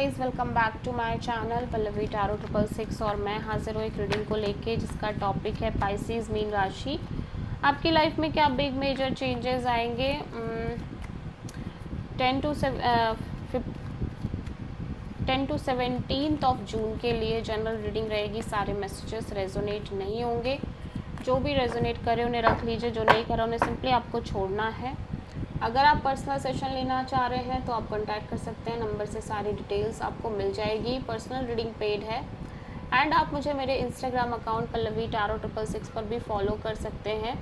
Guys welcome back to my channel Pallavi tarot 666 और मैं हाजिर हूँ एक रीडिंग को लेके जिसका टॉपिक है पाइसेस मीन राशि। आपकी लाइफ में क्या बिग मेजर चेंजेस आएंगे 10 टू 17 ऑफ जून के लिए जनरल रीडिंग रहेगी। सारे मैसेजेस रेजोनेट नहीं होंगे, जो भी रेजोनेट करे उन्हें रख लीजिए, जो नहीं करे उन्हें सिंपली आपको छोड़ना है। अगर आप पर्सनल सेशन लेना चाह रहे हैं तो आप कांटेक्ट कर सकते हैं, नंबर से सारी डिटेल्स आपको मिल जाएगी। पर्सनल रीडिंग पेड है एंड आप मुझे मेरे इंस्टाग्राम अकाउंट पल्लवी टारो 666 पर भी फॉलो कर सकते हैं।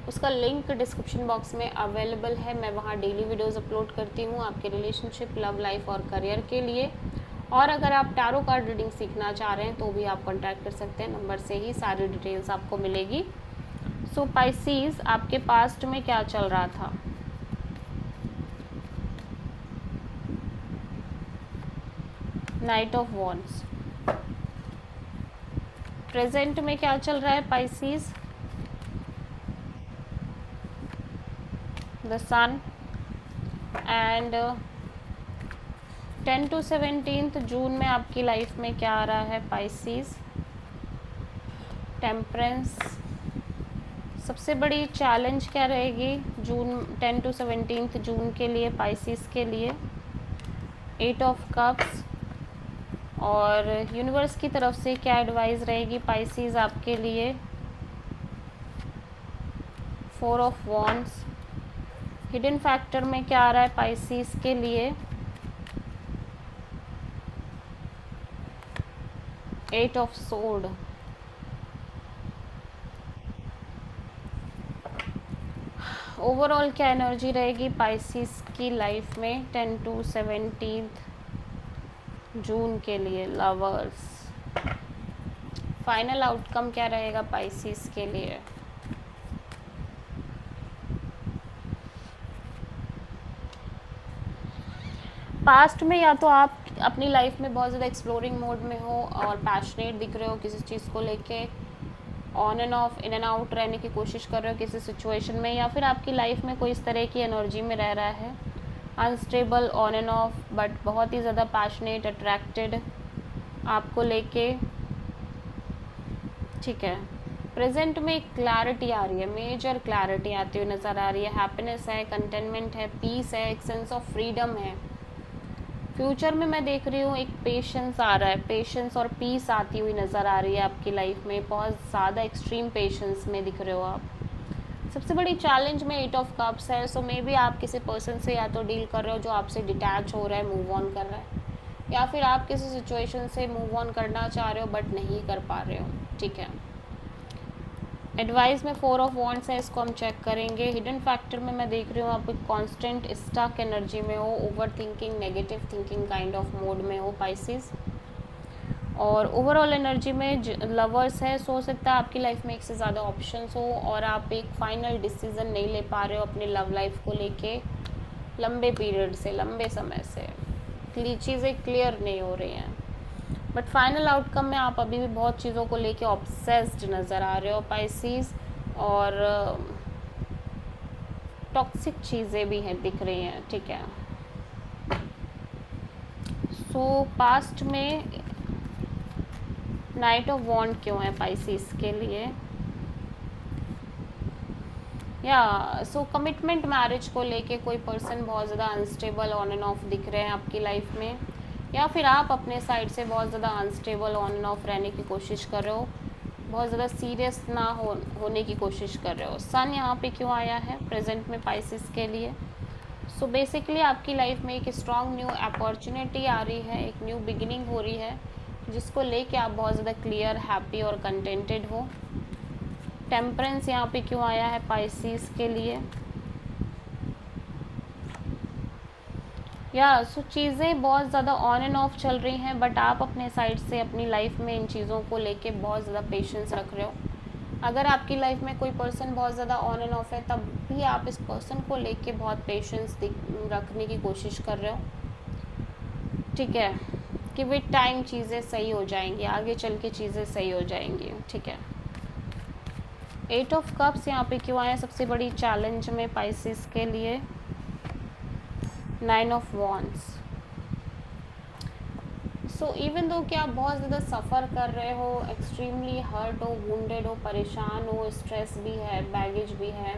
उसका लिंक डिस्क्रिप्शन बॉक्स में अवेलेबल है। मैं वहाँ डेली वीडियोज़ अपलोड करती हूँ आपके रिलेशनशिप, लव लाइफ और करियर के लिए। और अगर आप टैरो कार्ड रीडिंग सीखना चाह रहे हैं तो भी आप कांटेक्ट कर सकते हैं, नंबर से ही सारी डिटेल्स आपको मिलेगी। सो पाइसेस, आपके पास्ट में क्या चल रहा था? Night of wands. प्रेजेंट में क्या चल रहा है Pisces? The sun. And 10 to 17 June में आपकी लाइफ में क्या आ रहा है पाइसेस? टेम्परेंस। सबसे बड़ी चैलेंज क्या रहेगी जून 10 टू 17 जून के लिए पाइसेस के लिए? 8 ऑफ कप्स। और यूनिवर्स की तरफ से क्या एडवाइस रहेगी पाइसेस आपके लिए? 4 ऑफ वॉन्ड्स। हिडन फैक्टर में क्या आ रहा है पाइसेस के लिए? 8 ऑफ सोर्ड। ओवरऑल क्या एनर्जी रहेगी पाइसेस की लाइफ में 10 टू 17 जून के लिए? लवर्स। फाइनल आउटकम क्या रहेगा पाइसेस के लिए? पास्ट में या तो आप अपनी लाइफ में बहुत ज़्यादा एक्सप्लोरिंग मोड में हो और पैशनेट दिख रहे हो किसी चीज़ को लेके, on end of, in and out रहने की कोशिश कर रहे हो किसी सिचुएशन में, या फिर आपकी लाइफ में कोई इस तरह की एनर्जी में रह रहा है, unstable, on end of, but बहुत ही ज़्यादा पैशनेट, अट्रैक्टेड आपको लेके। ठीक है, प्रेजेंट में एक क्लैरिटी आ रही है, मेजर क्लैरिटी आती हुई नज़र आ रही है। हैप्पीनेस है, कंटेनमेंट है, पीस है, एक सेंस ऑफ फ्रीडम है। फ्यूचर में मैं देख रही हूँ एक पेशेंस आ रहा है, पेशेंस और पीस आती हुई नज़र आ रही है आपकी लाइफ में। बहुत ज़्यादा एक्सट्रीम पेशेंस में दिख रहे हो आप। सबसे बड़ी चैलेंज में 8 ऑफ कप्स है। सो मे बी आप किसी पर्सन से या तो डील कर रहे हो जो आपसे डिटैच हो रहा है, मूव ऑन कर रहा है, या फिर आप किसी सिचुएशन से मूव ऑन करना चाह रहे हो बट नहीं कर पा रहे हो। ठीक है, एडवाइस में 4 ऑफ वॉन्ड्स है, इसको हम चेक करेंगे। हिडन फैक्टर में मैं देख रही हूँ आप एक कांस्टेंट स्टक एनर्जी में हो, over thinking, negative thinking kind of mode में हो पाइसेस। और ओवरऑल एनर्जी में लवर्स है। सो सकता है आपकी लाइफ में एक से ज़्यादा ऑप्शंस हो और आप एक फाइनल डिसीजन नहीं ले पा रहे हो अपने लव लाइफ को लेके लंबे पीरियड से, लंबे समय से चीज़ें क्लियर नहीं हो रही हैं, बट फाइनल आउटकम में आप अभी भी बहुत चीज़ों को लेके ऑब्सेस्ड नज़र आ रहे हो पाइसेस। और टॉक्सिक चीज़ें भी हैं, दिख रही हैं। ठीक है, सो पास्ट में नाइट ऑफ वॉन्ड क्यों है पाइसेस के लिए? या सो कमिटमेंट, मैरिज को लेके कोई पर्सन बहुत ज़्यादा अनस्टेबल, ऑन एंड ऑफ दिख रहे हैं आपकी लाइफ में, या फिर आप अपने साइड से बहुत ज़्यादा अनस्टेबल, ऑन एंड ऑफ रहने की कोशिश कर रहे हो, बहुत ज़्यादा सीरियस ना होने की कोशिश कर रहे हो। सन यहाँ पे क्यों आया है प्रेजेंट में पाइसेस के लिए? सो बेसिकली आपकी लाइफ में एक स्ट्रॉन्ग न्यू अपॉर्चुनिटी आ रही है, एक न्यू बिगिनिंग हो रही है जिसको लेके आप बहुत ज़्यादा क्लियर, हैप्पी और कंटेंटेड हो। टेम्परेंस यहाँ पे क्यों आया है पाइसेस के लिए? या सो चीज़ें बहुत ज़्यादा ऑन एंड ऑफ चल रही हैं, बट आप अपने साइड से अपनी लाइफ में इन चीज़ों को लेके बहुत ज़्यादा पेशेंस रख रहे हो। अगर आपकी लाइफ में कोई पर्सन बहुत ज़्यादा ऑन एंड ऑफ है तब भी आप इस पर्सन को लेके बहुत पेशेंस रखने की कोशिश कर रहे हो। ठीक है, कि विद टाइम चीज़ें सही हो जाएंगी, आगे चल के चीज़ें सही हो जाएंगी। ठीक है, 8 ऑफ कप्स यहाँ पे क्यों आए सबसे बड़ी चैलेंज में पाइसेस के लिए? 9 of wands. So even though कि आप बहुत ज़्यादा सफ़र कर रहे हो, एक्सट्रीमली हर्ट हो, वुंडेड हो, परेशान हो, स्ट्रेस भी है, बैगेज भी है,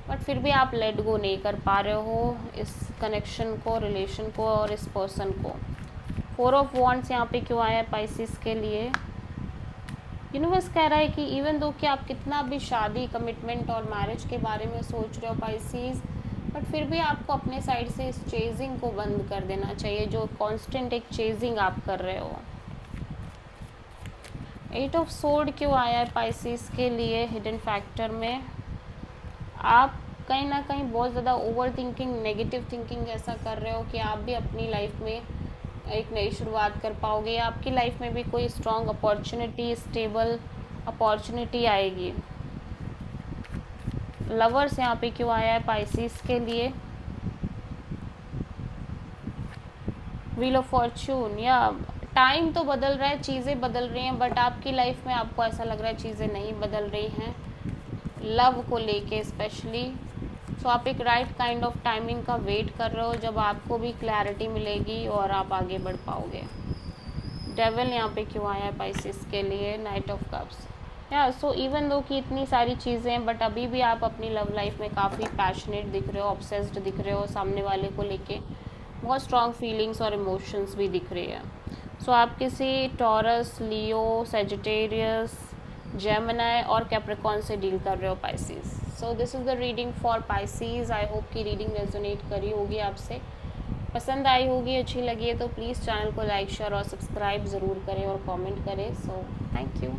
बट फिर भी आप लेट गो नहीं कर पा रहे हो इस कनेक्शन को, रिलेशन को और इस पर्सन को। 4 ऑफ वॉन्ड्स यहाँ पे क्यों आया है पाइसिस के लिए? यूनिवर्स कह रहा है कि इवन दो कि आप कितना भी शादी, कमिटमेंट और मैरिज के बारे में सोच रहे हो पाइसिस, बट फिर भी आपको अपने साइड से इस चेजिंग को बंद कर देना चाहिए, जो कांस्टेंट एक चेजिंग आप कर रहे हो। 8 ऑफ सोर्ड क्यों आया है पाइसिस के लिए हिडन फैक्टर में? आप कहीं ना कहीं बहुत ज़्यादा ओवर थिंकिंग, नेगेटिव थिंकिंग जैसा कर रहे हो कि आप भी अपनी लाइफ में एक नई शुरुआत कर पाओगे, या आपकी लाइफ में भी कोई स्ट्रॉन्ग अपॉर्चुनिटी, स्टेबल अपॉर्चुनिटी आएगी। लवर्स यहाँ पे क्यों आया है पाइसिस के लिए? व्हील ऑफ फॉर्च्यून, या टाइम तो बदल रहा है, चीज़ें बदल रही हैं, बट आपकी लाइफ में आपको ऐसा लग रहा है चीज़ें नहीं बदल रही हैं, लव को लेके स्पेशली। सो आप एक राइट काइंड ऑफ टाइमिंग का वेट कर रहे हो, जब आपको भी क्लैरिटी मिलेगी और आप आगे बढ़ पाओगे। डेविल यहाँ पे क्यों आया है पाइसिस के लिए? Night of cups. या सो इवन दो कि इतनी सारी चीज़ें हैं, बट अभी भी आप अपनी लव लाइफ में काफ़ी पैशनेट दिख रहे हो, ऑब्सेस्ड दिख रहे हो, सामने वाले को लेके बहुत स्ट्रॉन्ग फीलिंग्स और इमोशंस भी दिख रही है। सो आप किसी टॉरस, लियो, सेजिटेरियस, जेमिनी और कैप्रिकॉर्न से डील कर रहे हो Pisces. So this is the reading for Pisces. I hope कि रीडिंग रेजोनेट करी होगी आपसे, पसंद आई होगी, अच्छी लगी है तो प्लीज़ चैनल को लाइक, शेयर और सब्सक्राइब ज़रूर करें और कमेंट करें। So thank you.